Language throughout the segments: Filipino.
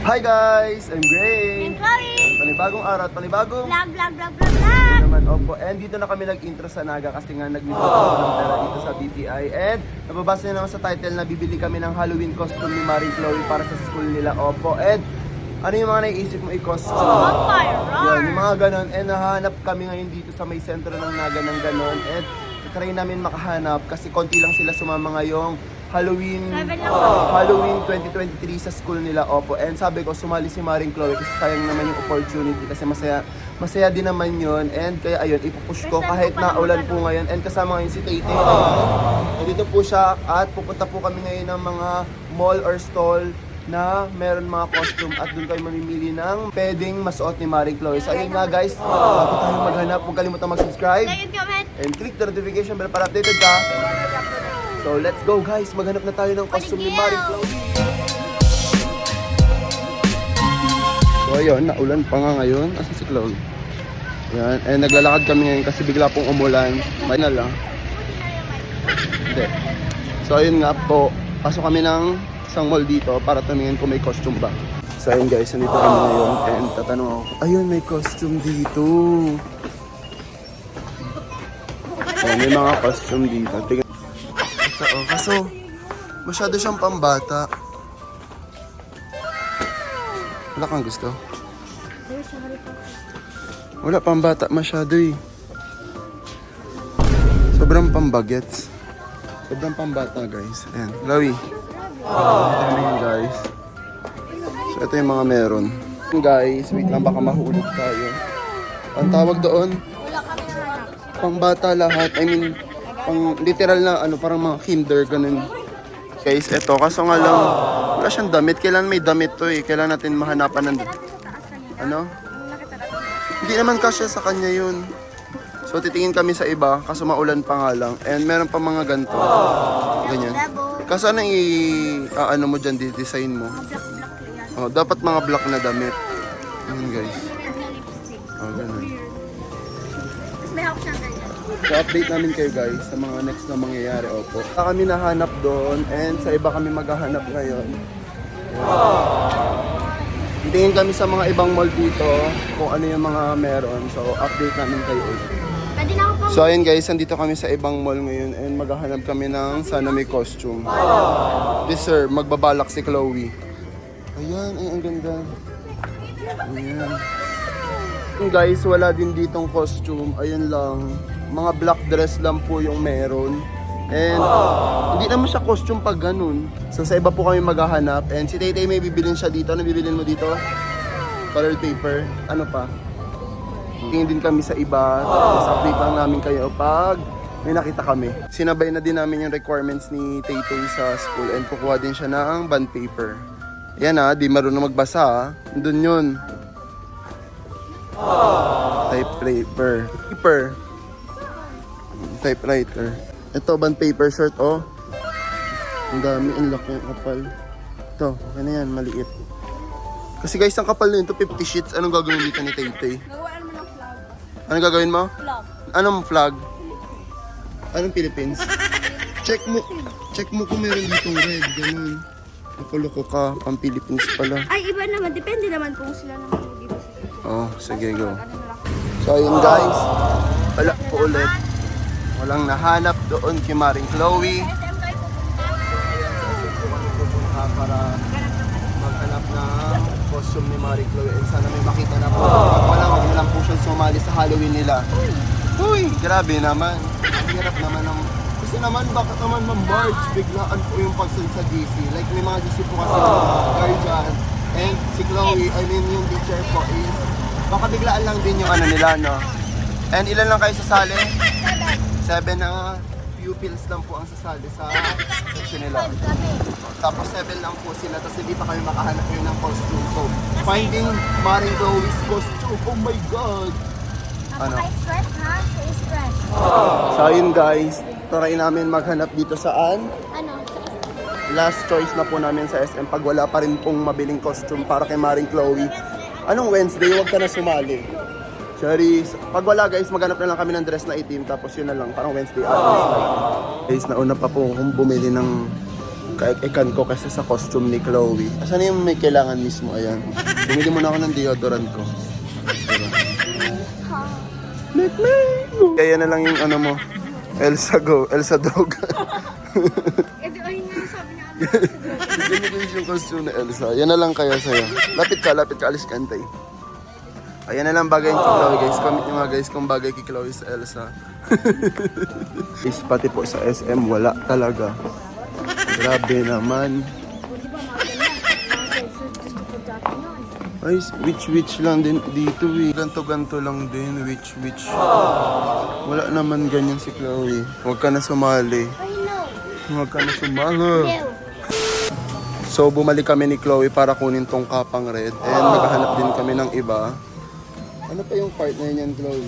Hi guys! I'm Gray! I'm Chloe! Panibagong araw at panibagong Vlog! naman, opo. And dito na kami nag-intro sa Naga kasi nga nag-withdraw ako ng pera dito sa BPI. And nababasa niyo naman sa title na bibili kami ng Halloween costume ni Maring Chloe para sa school nila, opo. And ano yung mga naiisip mo i-costume? Vampire! Yan, yung mga ganon. And nahanap kami ngayon dito sa may sentro ng Naga ng ganon. And try namin makahanap kasi konti lang sila sumama ngayong Halloween 2023 sa school nila, opo. And sabi ko, sumali si Maring Chloe kasi sayang naman yung opportunity kasi masaya din naman yun. And kaya ayun, ipupush ko kahit na ulan po ngayon. And kasama ngayon si Tay Tay. And dito po siya at pupunta po kami ngayon ng mga mall or stall na meron mga costume at doon kayo mamimili ng pwedeng masuot ni Maring Chloe. So ayun nga guys, bago tayo maghanap, huwag kalimutan mag-subscribe Like and comment! and click the notification bell para updated ka. So let's go guys, maghanap na tayo ng costume ni Maring Chloe. So ayun, naulan pa nga ngayon. Asan si Chloe? Yan, and naglalakad kami ngayon kasi bigla pong umulan. May na lang. Hindi. So ayun nga po, pasok kami ng isang mall dito para tumingin kung may costume ba. So ayun guys, nandito kami ngayon and tatanong ako, ayun may costume dito. Ayan, may mga costume dito. Tingnan. Ito, oh, kaso masyado siyang pambata. Wala kang gusto? Wala pambata masyado eh. Sobrang pambagets. Sobrang pambata guys. Ayan, Chloe. Ito kami yun guys. So ito yung mga meron. Guys, wait lang baka mahulog tayo. Ang tawag doon? Pambata lahat. I mean, pang literal na ano, parang mga kinder, ganun. Guys, eto. Kaso nga lang, wala siyang damit. Kailan may damit to eh. Kailan natin mahanapan ng ano? Hindi naman kasya sa kanya yun. So, titingin kami sa iba. Kaso maulan pa nga lang. And meron pa mga ganito. Ganyan. Kaso ano ano mo dyan, design mo? Oh, dapat mga black na damit. Ganun guys. Oh, ganun. May hawak siya ganyan. So update namin kayo guys sa mga next na mangyayari, opo. Kami nahanap doon and sa iba kami maghahanap ngayon. Tingin kami sa mga ibang mall dito kung ano yung mga meron. So update namin kayo ulit. Pwede na ako pang... So ayun guys, nandito kami sa ibang mall ngayon and maghahanap kami ng sana may costume. This sir, magbabalak si Chloe. Ayan, ay ang ganda. Ayan. Guys, wala din ditong costume. Ayun lang. Mga black dress lang po yung meron. And hindi naman siya costume pag ganun. So sa iba po kami maghahanap. And si Tay Tay may bibilin siya dito. Ano bibilin mo dito? Colored paper. Ano pa? Tingin din kami sa iba. Tapos update lang namin kayo pag may nakita kami. Sinabay na din namin yung requirements ni Tay Tay sa school. And kukuha din siya ng bond paper. Yan ha, di marunong magbasa ha. Doon yun. Typewriter. Typewriter. Ito, bond paper shirt, oh. Ang dami, ang laki, ang kapal. Ito, ano yan, maliit. Kasi guys, ang kapal na yun, ito 50 sheets. Anong gagawin dito ni Tay-Tay? Gawaan mo ng flag. Anong gagawin mo? Flag. Anong flag? Anong Philippines? Check mo kung meron ditong red, ganun. Nakuloko ka, pang Philippines pala. Ay, iba naman. Depende naman kung sila naman dito sa... Oh, sige, go. So, ayun guys. Wala po ulit. Walang nahanap doon kay Maring Chloe. SM kayo pupunta. So, ayan, sa SM po kami pupunta para maghanap ng costume ni Maring Chloe. And sana may makita na po. Pag wala, wag na lang po siya sumali sa Halloween nila. Uy, grabe naman. Ang hirap naman ng... Kasi naman, bakit naman March, biglaan po yung pagsun sa GC. Like, may mga GC po kasi guardian. And si Chloe, I mean yung teacher po is, baka biglaan lang din yung ano nila, no? And ilan lang kayo sasali? 7 na pupils lang po ang sasali sa section nila. Tapos 7 lang po sila, tapos hindi pa kayo makahanap yun ng costume. So, finding Maring Chloe's costume, oh my God! Ano? Napaka-stress ha? Stress. So ayun guys, try namin maghanap dito saan. Ano? Last choice na po namin sa SM pag wala pa rin pong mabiling costume para kay Maring Chloe. Anong Wednesday? Huwag ka na sumali. Sorry. Pag wala guys, maghanap na lang kami ng dress na itim tapos yun na lang. Parang Wednesday. Guys, nauna pa po akong bumili ng pagka-ikan ko kasi sa costume ni Chloe. Asan yung may kailangan mismo? Ayan. Bumili muna ako ng deodorant ko. Diba? Make me go. Kaya na lang yung ano mo. Elsa go. Elsa dog. Eh, di, ayun nga yung sabi niya. Bigyan mo yung costume na Elsa. Yan na lang kaya sa'yo. Lapit ka. Alis ka, antay. Ayan na lang bagay kay Chloe, guys. Comment nyo nga, guys, kung bagay kay Chloe sa Elsa. Is pati po sa SM, wala talaga. Grabe naman. Di ba mga ganyan? Mga sensors gusto ko dati nun. Ay, witch lang din dito eh. Ganto-ganto lang din, witch. Wala naman ganyan si Chloe. Huwag ka na sumali. I know. Huwag ka na sumali. No. So, bumalik kami ni Chloe para kunin tong kapang red. And maghahanap din kami ng iba. Ano pa yung partner niyan, Chloe?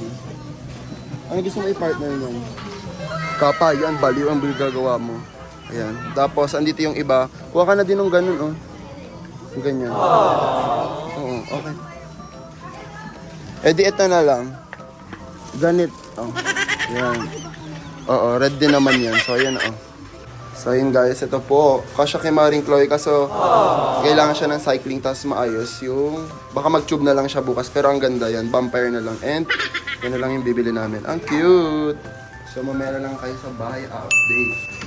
Ano gusto mo i-partner niyan? Kapa, yan. Baliw ang gagawa mo. Ayan. Tapos, andito yung iba. Kuha ka na din ng ganun, oh. Ganyan. Oo, okay. Eh di ito na lang. Ganit. Oh. Yan. Oo, red din naman yan. So, ayan, oh. So, yun guys, ito po. Kasya kay Maring Chloe kaso kailangan siya ng cycling tapos maayos yung... Baka mag-tube na lang siya bukas pero ang ganda yan. Vampire na lang. And yun na lang yung bibili namin. Ang cute! So, mamaya na lang kayo sa bahay update.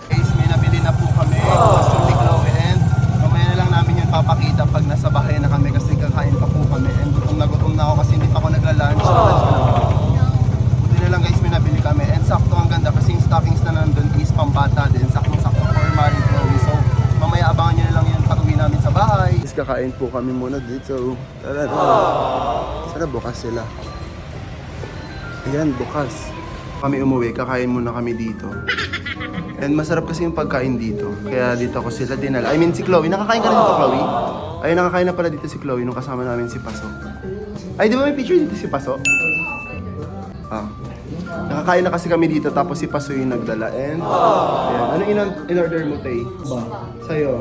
Guys, may nabili na po kami. Costume ni Chloe and mamaya na lang namin yun papakita pag nasa bahay na kami kasi kakain pa po kami. And gutom na ako kasi hindi pa ako nagla-lunch. Buti na lang guys, may nabili kami. And sakto ang ganda kasi yung stockings na nandun is pambata din. Sakto-sakto for Maring Chloe. So, mamaya abangan nyo na lang yun pag uwi namin sa bahay. Guys, kakain po kami muna dito. Tara na. Sana bukas sila. Ayan, bukas. Kami umuwi, kakain muna kami dito. And masarap kasi yung pagkain dito. Kaya dito ako sila dinala. I mean si Chloe. Nakakain ka rin dito, Chloe? Ay, nakakain na pala dito si Chloe nung kasama namin si Paso. Ay, di ba may picture dito si Paso? Ah. Nakakain na kasi kami dito tapos si Paso yung nagdala. And, ayan. Ano in-order mo, Tay? Sa'yo?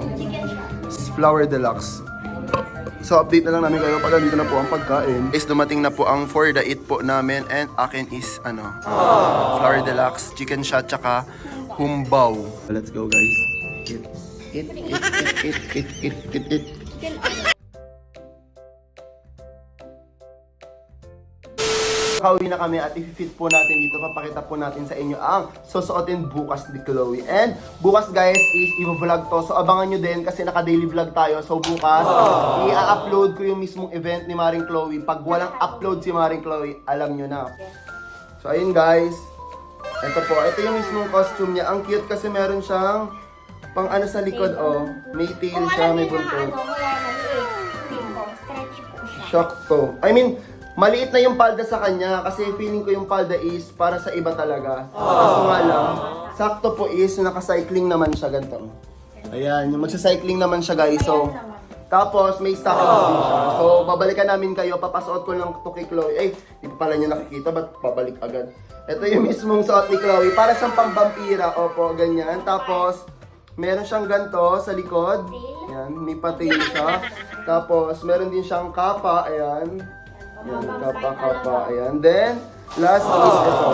Flower Deluxe. So, update na lang namin kayo pag dito na po ang pagkain. Is dumating na po ang for the eat po namin. And akin is, Flower Deluxe, chicken shot, tsaka humbaw. Let's go, guys. Eat. Kauwi na kami at i-fit po natin dito. Papakita po natin sa inyo ang susuotin bukas ni Chloe. And bukas guys is i-vlog to. So abangan nyo din kasi naka-daily vlog tayo. So bukas i-upload ko yung mismong event ni Maring Chloe. Pag walang upload si Maring Chloe, alam nyo na. So ayun guys. Ito po. Ito yung mismong costume niya. Ang cute kasi meron siyang pang ano sa likod. Oh. May tail siya, may buntot. Stretchy po siya. Shock to. I mean, maliit na yung palda sa kanya kasi feeling ko yung palda is para sa iba talaga. Kaso nga lang, sakto po is naka-cycling naman siya ganito. Ayan, yung magsa-cycling naman siya guys. So, tapos may stockings din siya. So, babalikan namin kayo. Papasuot ko lang to kay Chloe. Ay, di pa pala niya nakikita. Ba't babalik agad? Ito yung mismong suot ni Chloe. Para siyang pambampira. Opo, ganyan. Tapos, meron siyang ganto sa likod. Ayan, may patil siya. Tapos, meron din siyang kapa. Ayan. Ayan, kapa. Ayan. Then, last is ito.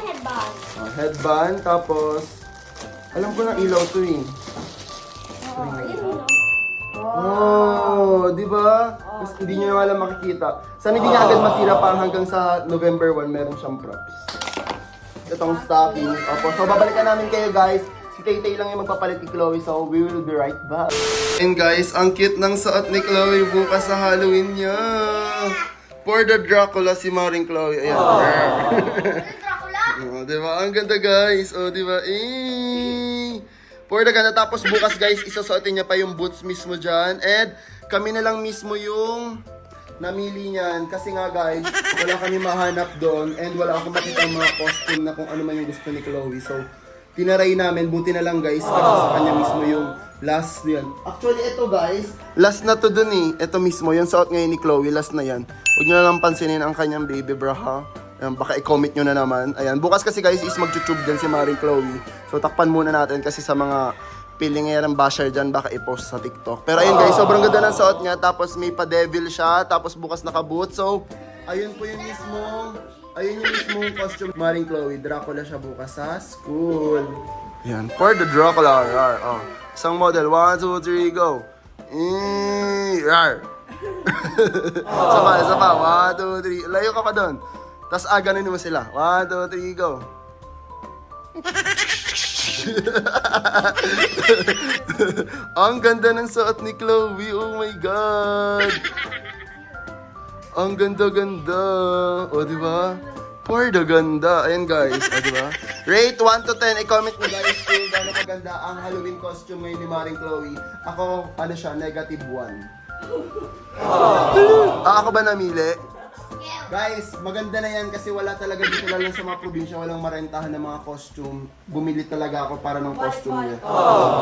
Headband. Headband. Tapos, alam ko na ilaw to eh. Oh, di ba? Mas hindi nyo naman makikita. Sana hindi niya agad masira pa hanggang sa November 1 meron siyang props. Itong stockings. Opo. So, babalikan namin kayo guys. Si Tay-Tay lang yung magpapalit ni Chloe. So, we will be right back. And guys, ang cute ng suot ni Chloe bukas sa Halloween niya. For the Dracula si Maring Chloe. Ayan. Dracula? Oh, diba? Ang ganda guys. Oh, diba? For the ganda. Tapos bukas guys, isusuotin niya pa yung boots mismo dyan. And kami na lang mismo yung namili niyan. Kasi nga guys, wala kami mahanap doon. And wala akong makita mga costume na kung ano man yung gusto ni Chloe. So, tinaray namin. Buti na lang guys. Kasi sa kanya mismo yung last yan. Actually, ito guys, last na to dun eh. Ito mismo, yung suot ngayon ni Chloe, last na yan. Huwag nyo na lang pansinin ang kanyang baby bra ha. Ayan, baka i-comment nyo na naman. Ayan, bukas kasi guys is mag-tube din si Maring Chloe. So takpan muna natin kasi sa mga pilingerang basher dyan, baka i-post sa TikTok. Pero ayun guys, sobrang ganda ng suot niya. Tapos may pa-devil siya. Tapos bukas naka-boot. So, ayun po yung mismong, ayun yung mismong costume Maring Chloe. Dracula siya bukas sa school. Yan. For the Dracula. Rar. Oh. Isang model. 1, 2, 3, go. Rar. Isa pa. 1, 2, 3. Layo ka pa doon. Tapos ganunin mo sila. 1, 2, 3, go. Ang ganda ng suot ni Chloe. Oh my God. Ang ganda-ganda. O, diba? For the ganda. Ayan, guys. O, diba? Rate 1 to 10. I-comment mo, guys, kung gano'n kaganda ang Halloween costume ngayon ni Maring Chloe. Ako, ano siya, negative 1. Ako ba namili? Guys, maganda na yan kasi wala talaga dito lalo sa mga probinsya, walang marentahan ng mga costume. Bumili talaga ako para ng costume niya.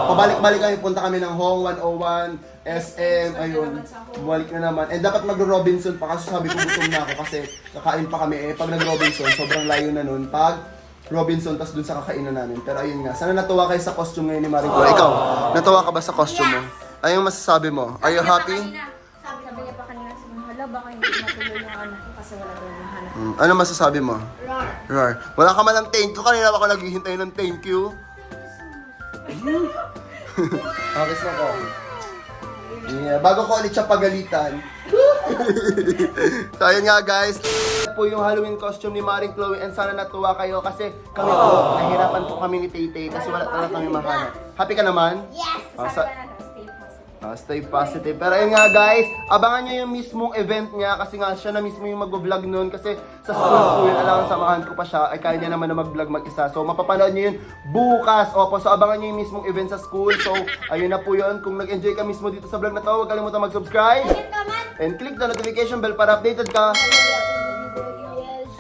Pabalik-balik kami, punta kami ng Hong 101, SM, ayun. Bumalik na naman. And dapat mag-Robinson pa kasi sabi ko gutom na ako kasi kakain pa kami. Pag nag-Robinson, sobrang layo na nun. Pag Robinson, tas dun sa kakainan namin. Pero ayun nga, sana natuwa kayo sa costume ngayon ni Maring Chloe. Ikaw, natuwa ka ba sa costume mo? Ayun masasabi mo? Are you happy? Sabi niya pa kanina, hala, baka hindi matuloy yung anak ko kasi wala daw yung hanap. Ano masasabi mo? Rar. Wala ka man ng thank you. Kanina ba ako naghihintay ng thank you? Kiss mo ko. Yeah, bago ko ulit siya pagalitan. So ayun nga guys, po yung Halloween costume ni Maring Chloe and sana natuwa kayo kasi kami po, nahirapan po kami ni Tay kasi wala talaga kami mahanap. Happy ka naman? Yes! Ah, Sabi sa- ka na daw, stay positive. Stay positive. Pero ayun nga guys, abangan nyo yung mismong event niya kasi nga siya na mismo yung mag-vlog nun kasi sa school po yun, alangan samahan ko pa siya, ay kaya niya naman na mag-vlog mag-isa. So mapapanood nyo yun bukas. Opo, so abangan nyo yung mismong event sa school. So ayun na po yun. Kung nag-enjoy ka mismo dito sa vlog na to, huwag kalimutan mag-subscribe Like and comment. and click the notification bell para updated ka.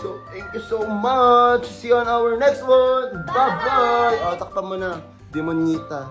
So thank you so much. See you on our next one. Bye-bye. Takpan mo na. Demonita.